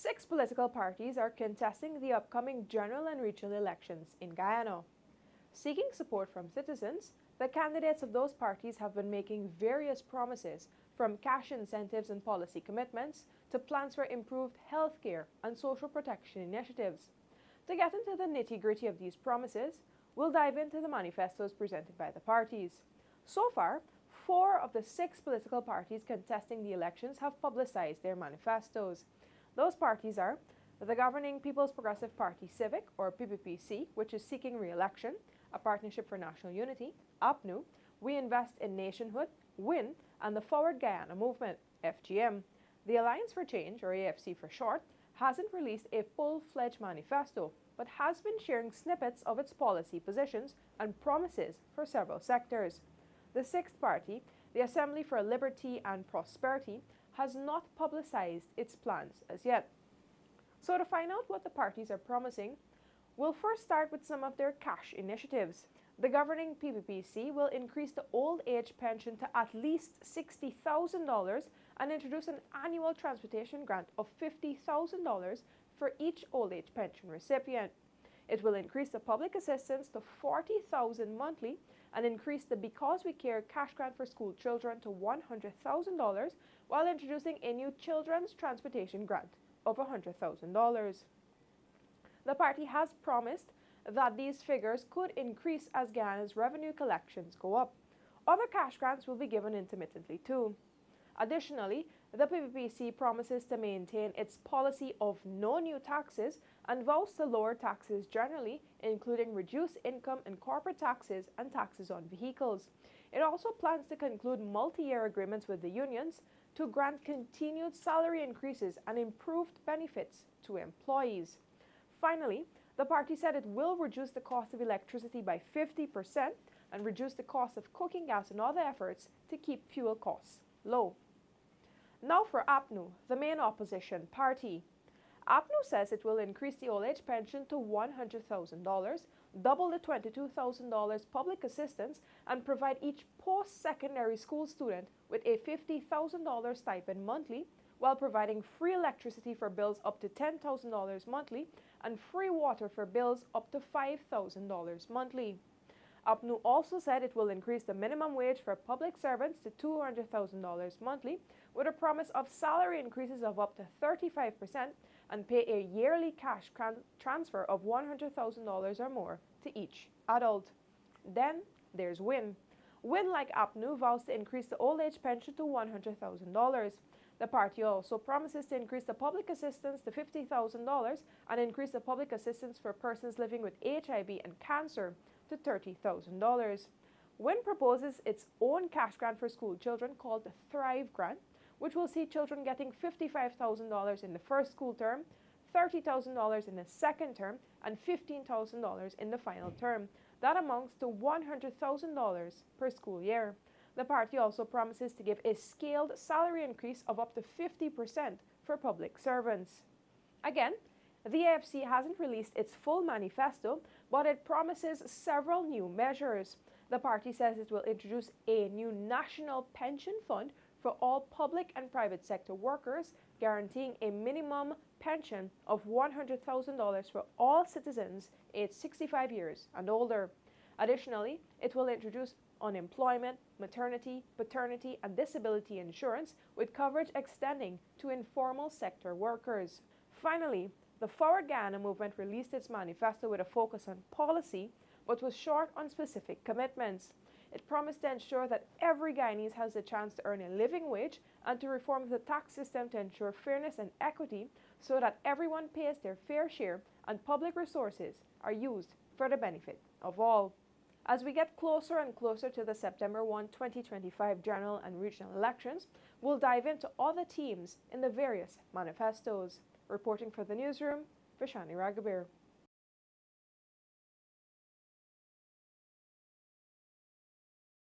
6 political parties are contesting the upcoming general and regional elections in Guyana. Seeking support from citizens, the candidates of those parties have been making various promises, from cash incentives and policy commitments to plans for improved health care and social protection initiatives. To get into the nitty-gritty of these promises, we'll dive into the manifestos presented by the parties. So far, 4 of the 6 political parties contesting the elections have publicized their manifestos. Those parties are the governing People's Progressive Party Civic, or PPPC, which is seeking re-election, a Partnership for National Unity, APNU, We Invest in Nationhood, WIN, and the Forward Guyana Movement, FGM. The Alliance for Change, or AFC for short, hasn't released a full-fledged manifesto, but has been sharing snippets of its policy positions and promises for several sectors. The sixth party, the Assembly for Liberty and Prosperity, has not publicized its plans as yet. So to find out what the parties are promising, we'll first start with some of their cash initiatives. The governing PPPC will increase the old age pension to at least $60,000 and introduce an annual transportation grant of $50,000 for each old age pension recipient. It will increase the public assistance to $40,000 monthly and increase the Because We Care cash grant for school children to $100,000 while introducing a new children's transportation grant of $100,000. The party has promised that these figures could increase as Guyana's revenue collections go up. Other cash grants will be given intermittently too. Additionally, the PPPC promises to maintain its policy of no new taxes and vows to lower taxes generally, including reduced income and corporate taxes and taxes on vehicles. It also plans to conclude multi-year agreements with the unions to grant continued salary increases and improved benefits to employees. Finally, the party said it will reduce the cost of electricity by 50% and reduce the cost of cooking gas and other efforts to keep fuel costs low. Now for APNU, the main opposition party. APNU says it will increase the old age pension to $100,000, double the $22,000 public assistance, and provide each post-secondary school student with a $50,000 stipend monthly, while providing free electricity for bills up to $10,000 monthly and free water for bills up to $5,000 monthly. APNU also said it will increase the minimum wage for public servants to $200,000 monthly, with a promise of salary increases of up to 35% and pay a yearly cash transfer of $100,000 or more to each adult. Then there's WIN. WIN, like APNU, vows to increase the old age pension to $100,000. The party also promises to increase the public assistance to $50,000 and increase the public assistance for persons living with HIV and cancer to $30,000. WIN proposes its own cash grant for school children called the Thrive Grant, which will see children getting $55,000 in the first school term, $30,000 in the second term, and $15,000 in the final term. That amounts to $100,000 per school year. The party also promises to give a scaled salary increase of up to 50% for public servants. Again, the AFC hasn't released its full manifesto, but it promises several new measures. The party says it will introduce a new national pension fund for all public and private sector workers, guaranteeing a minimum pension of $100,000 for all citizens aged 65 years and older. Additionally, it will introduce unemployment, maternity, paternity, and disability insurance, with coverage extending to informal sector workers. Finally, the Forward Guyana Movement released its manifesto with a focus on policy, but was short on specific commitments. It promised to ensure that every Guyanese has the chance to earn a living wage and to reform the tax system to ensure fairness and equity so that everyone pays their fair share and public resources are used for the benefit of all. As we get closer and closer to the September 1, 2025 general and regional elections, we'll dive into other themes in the various manifestos. Reporting for the newsroom, Vishani Ragobeer.